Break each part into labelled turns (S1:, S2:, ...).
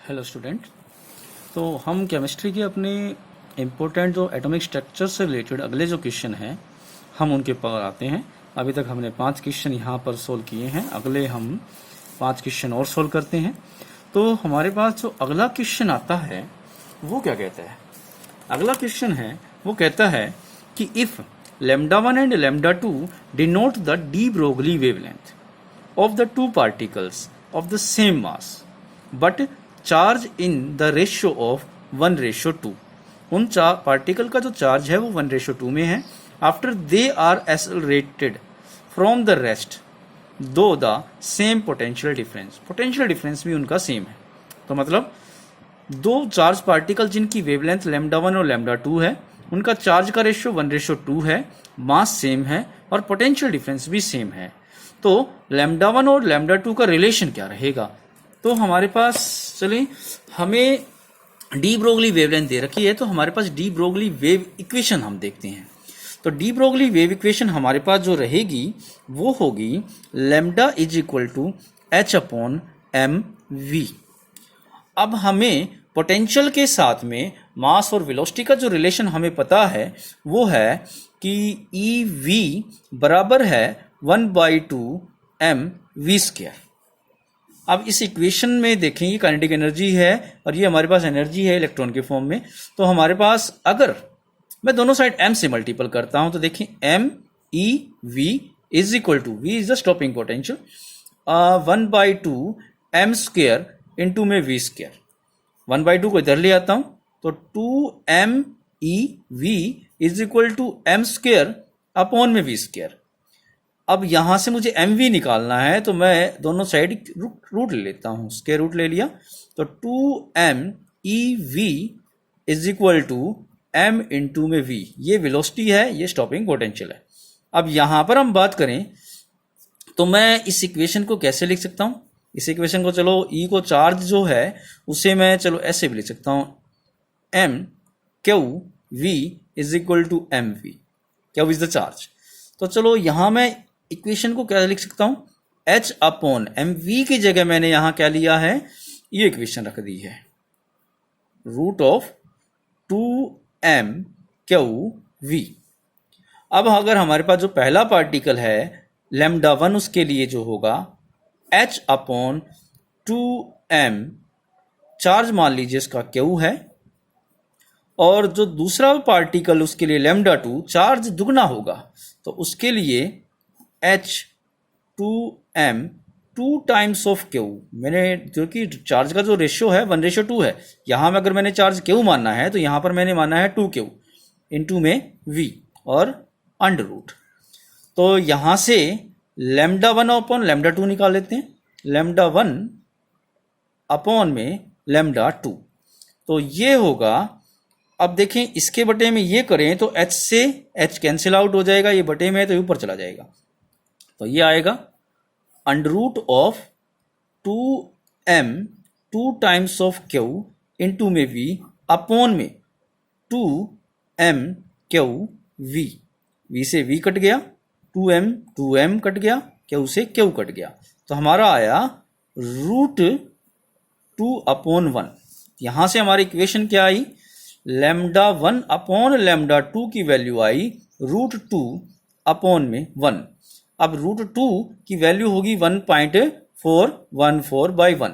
S1: Hello student. तो हम chemistry के अपने इम्पोर्टेंट जो एटॉमिक स्ट्रक्चर से रिलेटेड अगले जो क्वेश्चन हैं हम उनके पर आते हैं। अभी तक हमने 5 क्वेश्चन यहाँ पर सोल्व किए हैं, अगले हम 5 क्वेश्चन और सोल्व करते हैं। तो हमारे पास जो अगला क्वेश्चन आता है वो क्या कहता है? अगला क्वेश्चन है वो कहता है कि if λ1 and λ2 denote the de Broglie wavelength of the two particles of the same mass but charge in the ratio of 1:2। उन चार पार्टिकल का जो चार्ज है वो 1:2 में है। After they are accelerated from the rest through the same potential difference भी उनका सेम है। तो मतलब दो चार्ज पार्टिकल जिनकी वेवलेंथ λ1 और λ2 है, उनका चार्ज का रेशियो 1:2 है, मास सेम है और पोटेंशियल डिफरेंस भी सेम है। तो λ1 और λ2 का रिलेशन क्या रहेगा? तो हमारे पास चलिए, हमें डी ब्रोगली वेवलेंथ दे रखी है, तो हमारे पास डी ब्रोगली वेव इक्वेशन हम देखते हैं। तो डी ब्रोगली वेव इक्वेशन हमारे पास जो रहेगी वो होगी lambda is equal to h/mv। अब हमें पोटेंशियल के साथ में मास और वेलोसिटी का जो रिलेशन हमें पता है वो है कि EV बराबर है 1/2 mv²। अब इस इक्वेशन में देखें, ये काइनेटिक एनर्जी है और ये हमारे पास एनर्जी है इलेक्ट्रॉन के फॉर्म में। तो हमारे पास अगर मैं दोनों साइड m से मल्टीपल करता हूं तो देखिए MEV is equal to, V is the stopping potential, 1/2 m² into में v²। 1/2 को इधर ले आता हूं तो 2MEV is equal to m² upon में v²। अब यहां से मुझे mv निकालना है तो मैं दोनों साइड रूट ले लेता हूं, स्क्वायर रूट ले लिया तो 2MEV is equal to m into में v। ये वेलोसिटी है, ये स्टॉपिंग पोटेंशियल है। अब यहां पर हम बात करें तो मैं इस इक्वेशन को कैसे लिख सकता हूं? इस इक्वेशन को चलो E को चार्ज जो है उसे मैं चलो ऐसे भी लिख सकता हूं, MQV is equal to mv। Q is the charge. तो चलो यहां मैं इक्वेशन को क्या लिख सकता हूं, h/mv की जगह मैंने यहां क्या लिया है, ये इक्वेशन रख दी है, रूट ऑफ 2mQv। अब अगर हमारे पास जो पहला पार्टिकल है λ1, उसके लिए जो होगा h/2m, चार्ज मान लीजिए इसका Q है, और जो दूसरा पार्टिकल उसके लिए λ2 चार्ज दुगना होगा तो उसके लिए h/2m 2 टाइम्स ऑफ Q। मैंने जो कि चार्ज का जो रेशियो है 1:2 है, यहां में अगर मैंने चार्ज Q मानना है तो यहां पर मैंने माना है 2Q इंटू में v और अंडर रूट। तो यहां से λ1 अपॉन λ2 निकाल लेते हैं, λ1 अपॉन में λ2। तो ये होगा, अब देखें इसके बटे में ये करें तो h से h कैंसिल आउट हो जाएगा, ये बटे में है तो ऊपर चला जाएगा, तो ये आएगा under root of 2m 2 times of Q into में v अपॉन में 2mQv। v से v कट गया, 2m कट गया, Q से Q कट गया, तो हमारा आया √2/1। यहां से हमारी इक्वेशन क्या आई, λ1 अपॉन λ2 की वैल्यू आई √2 में 1। अब √2 की वैल्यू होगी 1.414/1।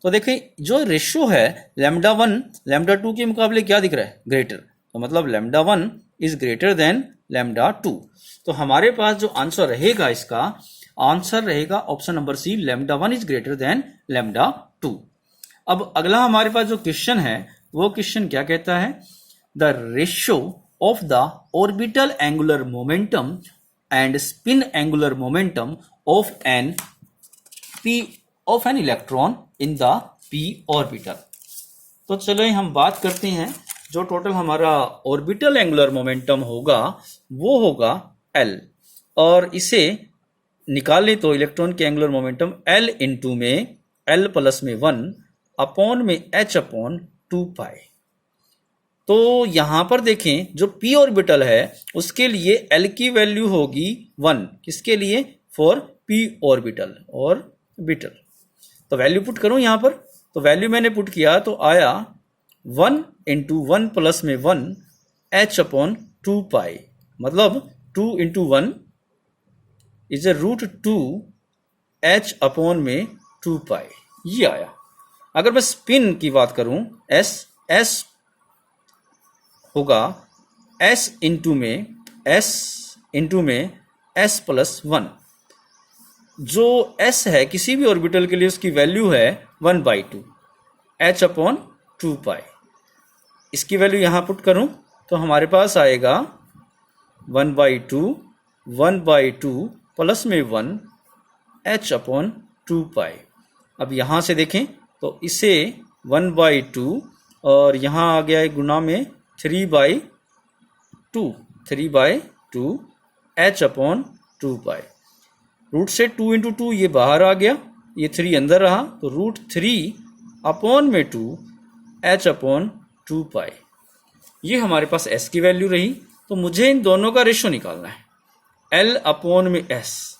S1: तो देखिए जो रेशियो है λ1 λ2 के मुकाबले क्या दिख रहा है, ग्रेटर। तो मतलब λ1 इज ग्रेटर देन λ2। तो हमारे पास जो आंसर रहेगा, इसका आंसर रहेगा option number C, λ1 is greater than λ2। अब अगला हमारे पास जो क्वेश्चन है वो क्वेश्चन क्या कहता है, the ratio of the orbital angular momentum and spin angular momentum of an electron in the p orbital. तो चलो हम बात करते हैं, जो टोटल हमारा ऑर्बिटल एंगुलर मोमेंटम होगा वो होगा L, और इसे निकालें तो इलेक्ट्रॉन के एंगुलर मोमेंटम L इंटू में L प्लस में 1 अपॉन में h/2π। तो यहां पर देखें जो p ऑर्बिटल है उसके लिए L की वैल्यू होगी 1, किसके लिए, फॉर p ऑर्बिटल। तो वैल्यू पुट करूं यहां पर, तो वैल्यू मैंने पुट किया तो आया 1 इंटू 1 प्लस में 1 h अपॉन 2 पाई, मतलब 2 into 1 is a root 2 h upon में 2 पाई, ये आया। अगर मैं स्पिन की बात करूं, s होगा s इंटू में s प्लस 1। जो s है किसी भी ऑर्बिटल के लिए उसकी वैल्यू है 1/2 h अपॉन 2 पाई। इसकी वैल्यू यहां पुट करूं तो हमारे पास आएगा 1/2 प्लस में 1 h अपॉन 2 पाई। अब यहां से देखें तो इसे 1/2 और यहां आ गया है गुना में 3/2 h अपॉन 2 पाई। रूट से 2 इंटू 2 ये बाहर आ गया, ये 3 अंदर रहा, तो रूट 3 अपॉन में 2 h अपॉन 2 पाई। ये हमारे पास s की वैल्यू रही। तो मुझे इन दोनों का रेशो निकालना है, l अपॉन में s।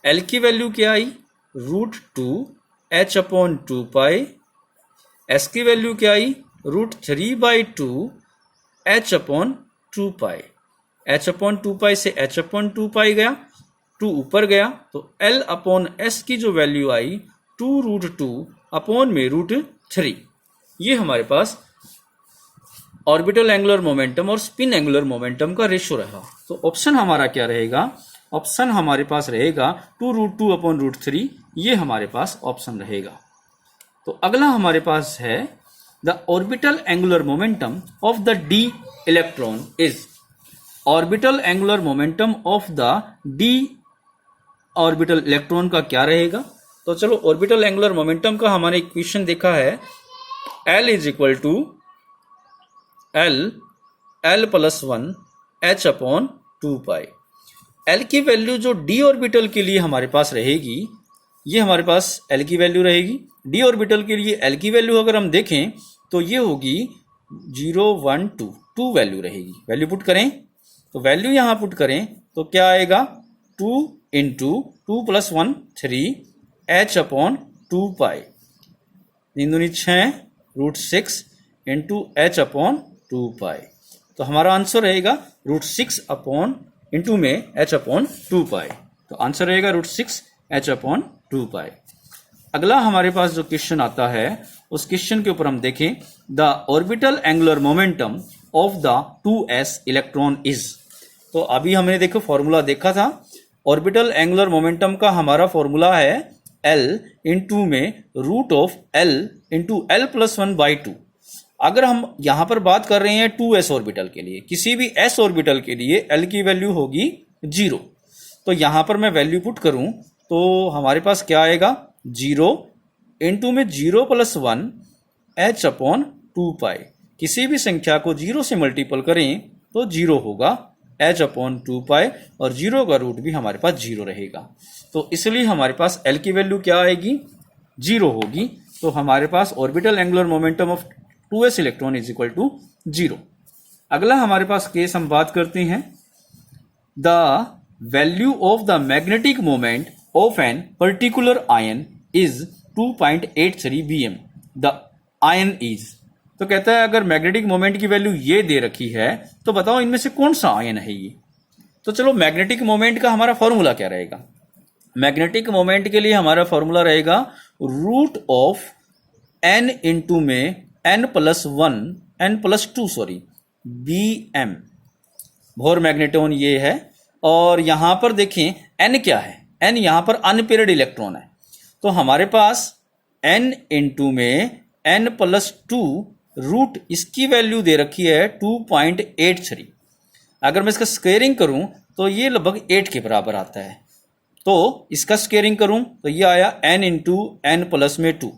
S1: l की वैल्यू क्या आई, रूट 2 h अपॉन 2 पाई। s की वैल्यू क्या आई, रूट 3/2 h अपॉन 2 पाई। h अपॉन 2 पाई से h अपॉन 2 पाई गया, 2 ऊपर गया, तो l अपॉन s की जो वैल्यू आई 2 रूट 2 अपॉन में रूट 3। ये हमारे पास ऑर्बिटल एंगुलर मोमेंटम और स्पिन एंगुलर मोमेंटम का रेशो रहा। तो ऑप्शन हमारा क्या रहेगा, ऑप्शन हमारे पास रहेगा 2 रूट 2 अपॉन रूट 3, ये हमारे पास ऑप्शन रहेगा। तो अगला हमारे पास है the orbital angular momentum of the d electron is. Orbital angular momentum of the d orbital electron का क्या रहेगा। तो चलो ऑर्बिटल एंगुलर मोमेंटम का हमारे इक्वेशन देखा है, L is equal to L plus 1 h upon 2 pi. L की वैल्यू जो d ऑर्बिटल के लिए हमारे पास रहेगी, ये हमारे पास L की वैल्यू रहेगी। d ऑर्बिटल के लिए L की वैल्यू अगर हम देखें तो ये होगी 0 1 2, 2 वैल्यू रहेगी। वैल्यू पुट करें तो वैल्यू यहां पुट करें तो क्या आएगा, 2 इंटू 2 प्लस 1 3 h अपॉन 2 पाई, 3 दूनी 6 रूट 6 इंटू h अपॉन 2 पाई। तो हमारा आंसर रहेगा रूट 6 अपॉन इंटू में h अपॉन 2 पाई। तो आंसर रहेगा रूट 6 h अपॉन 2 पाई। अगला हमारे पास जो क्वेश्चन आता है उस क्वेश्चन के ऊपर हम देखें, the orbital angular momentum of the 2s electron is. तो अभी हमने देखो फॉर्मूला देखा था, ऑर्बिटल एंगुलर मोमेंटम का हमारा फॉर्मूला है L इंटू में root of L into L plus 1/2। अगर हम यहां पर बात कर रहे हैं 2s ऑर्बिटल के लिए, किसी भी s ऑर्बिटल के लिए L की वैल्यू होगी 0। तो यहां पर मैं वैल्यू पुट करूं तो हमारे पास क्या आएगा, 0 इंटू में 0 प्लस 1 h अपॉन 2 पाई। किसी भी संख्या को 0 से मल्टीपल करें तो 0 होगा h अपॉन 2 पाई, और 0 का रूट भी हमारे पास 0 रहेगा। तो इसलिए हमारे पास L की वैल्यू क्या आएगी, 0 होगी। तो हमारे पास orbital angular momentum of 2s electron is equal to 0। अगला हमारे पास केस हम बात करते हैं, the value of the magnetic moment of an particular ion is 2.83 bm, the ion is. तो कहता है अगर मैग्नेटिक मोमेंट की वैल्यू ये दे रखी है तो बताओ इनमें से कौन सा आयन है ये। तो चलो मैग्नेटिक मोमेंट का हमारा फॉर्मूला क्या रहेगा, मैग्नेटिक मोमेंट के लिए हमारा फॉर्मूला रहेगा रूट ऑफ n इंटू में n प्लस 2 bm। भोर मैग्नेटोन ये है, और यहां पर देखें n क्या है, n यहां पर अनपेयर्ड इलेक्ट्रॉन है। तो हमारे पास n इंटू में n प्लस 2 रूट इसकी वैल्यू दे रखी है 2.83। अगर मैं इसका स्क्वेयरिंग करूं तो ये लगभग 8 के बराबर आता है। तो इसका स्क्वेयरिंग करूं तो ये आया n इंटू n प्लस में 2,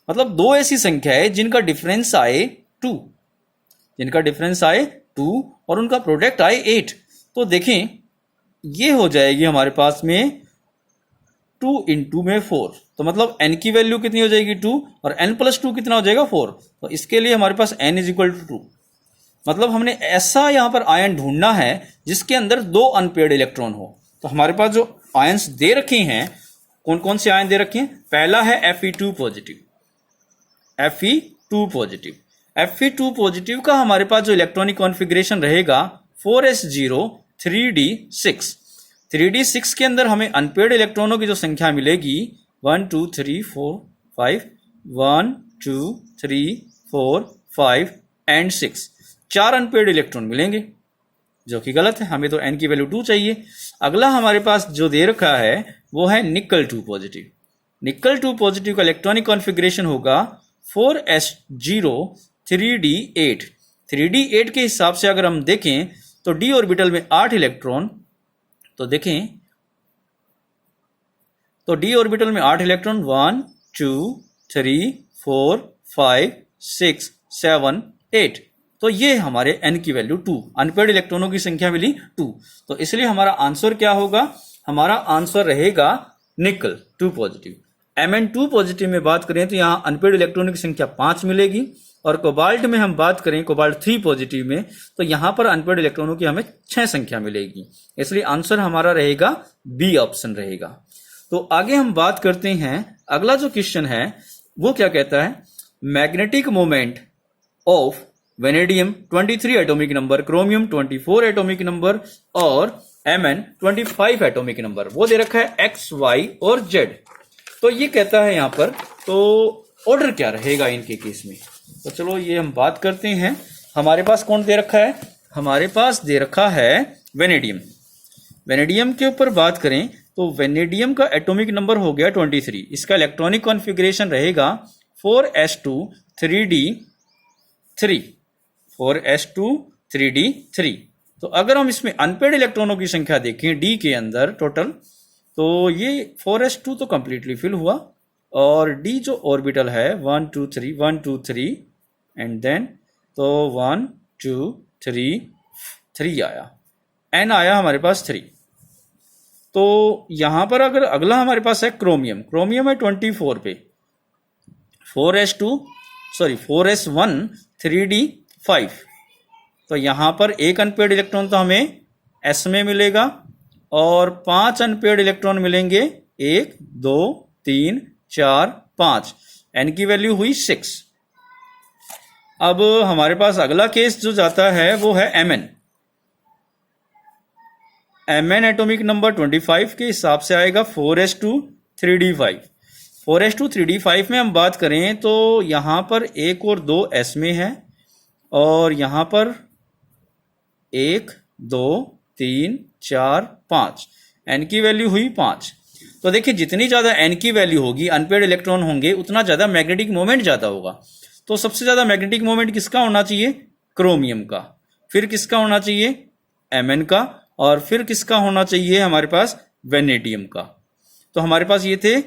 S1: मतलब दो ऐसी संख्या है जिनका डिफरेंस आए 2, और उनका प्रोडक्ट आए 8। तो देखें ये हो जाएगी हमारे पास में 2 इंटू में 4, तो मतलब n की वैल्यू कितनी हो जाएगी 2, और n प्लस 2 कितना हो जाएगा 4। तो इसके लिए हमारे पास n इज इक्वल टू 2, मतलब हमने ऐसा यहां पर आयन ढूंढना है जिसके अंदर 2 अनपेयर्ड इलेक्ट्रॉन हो। तो हमारे पास जो आयन्स दे रखे हैं, कौन कौन से आयन दे रखे हैं, पहला है Fe2 positive, Fe2 positive. Fe2 positive का हमारे पास जो इलेक्ट्रॉनिक कॉन्फ़िगरेशन रहेगा 4s0 3d6। 3d6 के अंदर हमें अनपेड इलेक्ट्रॉनों की जो संख्या मिलेगी 1 2 3 4 5 1 2 3 4 5 एंड 6, 4 अनपेड इलेक्ट्रॉन मिलेंगे, जो कि गलत है, हमें तो n की वैल्यू 2 चाहिए। अगला हमारे पास जो दे रखा है वो है निकल 2 पॉजिटिव। निकल 2 पॉजिटिव का इलेक्ट्रॉनिक कॉन्फ़िगरेशन होगा 4s0 3d8। 3d8 के हिसाब से अगर हम देखें तो d ऑर्बिटल में 8 इलेक्ट्रॉन, तो देखें तो d ऑर्बिटल में 8 इलेक्ट्रॉन 1 2 3 4 5 6 7 8, तो ये हमारे n की वैल्यू 2, अनपेड इलेक्ट्रॉनों की संख्या मिली 2। तो इसलिए हमारा आंसर क्या होगा? हमारा आंसर रहेगा निकल 2 पॉजिटिव। Mn2 पॉजिटिव में बात करें तो यहाँ अनपेड इलेक्ट्रॉनों की संख्या 5 मिलेगी, और कोबाल्ट में हम बात करें कोबाल्ट 3 पॉजिटिव में तो यहाँ पर अनपेड इलेक्ट्रॉनों की हमें 6 संख्या मिलेगी। इसलिए आंसर हमारा रहेगा बी ऑप्शन रहेगा। तो आगे हम बात करते हैं, अगला जो क्वेश्चन है वो क्या कहता है, magnetic moment of vanadium 23 atomic number, chromium 24 atomic number और Mn 25 एटॉमिक नंबर, वो दे रखा है x, y और z। तो ये कहता है यहाँ पर, तो ऑर्डर क्या रहेगा इनके केस में? तो चलो ये हम बात करते हैं। हमारे पास कौन दे रखा है? हमारे पास दे रखा है वेनेडियम। वेनेडियम के ऊपर बात करें तो वेनेडियम का एटॉमिक नंबर हो गया 23। इसका इलेक्ट्रॉनिक कॉन्फ़िगरेशन रहेगा 4s2 3d3, 4s2 3d3। तो अगर हम इसमें अनपेड इलेक्ट्रॉनों की संख्या देखें d के अंदर टोटल, तो ये 4s2 तो कंप्लीटली फिल हुआ, और d जो ऑर्बिटल है 1 2 3 1 2 3 एंड देन तो 1 2 3 3 आया, n आया हमारे पास 3। तो यहां पर अगर अगला हमारे पास है क्रोमियम, क्रोमियम है 24 पे, 4s1 3d5। तो यहां पर एक अनपेड इलेक्ट्रॉन तो हमें s में मिलेगा और 5 अनपेड इलेक्ट्रॉन मिलेंगे 1 2 3 4 5, n की वैल्यू हुई 6। अब हमारे पास अगला केस जो जाता है वो है Mn एटॉमिक नंबर 25 के हिसाब से आएगा 4s2 3d5। 4s2 3d5 में हम बात करें तो यहां पर 1 और 2 s में है, और यहां पर 1 2 3 4 5, n की वैल्यू हुई 5। तो देखिए जितनी ज्यादा n की वैल्यू होगी, अनपेड इलेक्ट्रॉन होंगे, उतना ज्यादा मैग्नेटिक मोमेंट ज्यादा होगा। तो सबसे ज्यादा मैग्नेटिक मोमेंट किसका होना चाहिए? क्रोमियम का। फिर किसका होना चाहिए? Mn का। और फिर किसका होना चाहिए हमारे पास? वेनेडियम का। तो हमारे पास ये थे,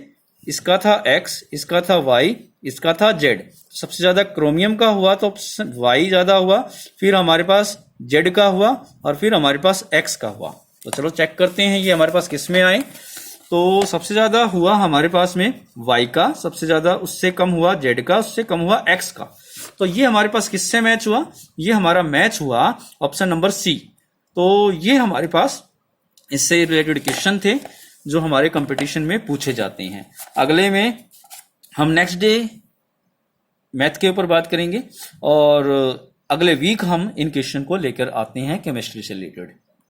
S1: इसका था x, इसका था y, इसका था z। सबसे ज्यादा क्रोमियम का हुआ तो y ज्यादा हुआ, फिर हमारे पास z का हुआ, और फिर हमारे पास x का हुआ। तो चलो चेक करते हैं ये हमारे पास किस में आए। तो सबसे ज्यादा हुआ हमारे पास में y का, सबसे ज्यादा उससे कम हुआ z का, उससे कम हुआ x का। तो ये हमारे पास किससे मैच हुआ? ये हमारा मैच हुआ ऑप्शन नंबर सी। तो ये हमारे पास इससे रिलेटेड क्वेश्चन थे जो हमारे कंपटीशन में पूछे जाते हैं। अगले में हम नेक्स्ट डे मैथ के ऊपर बात करेंगे, और अगले वीक हम इन क्वेश्चन को लेकर आते हैं केमिस्ट्री से रिलेटेड।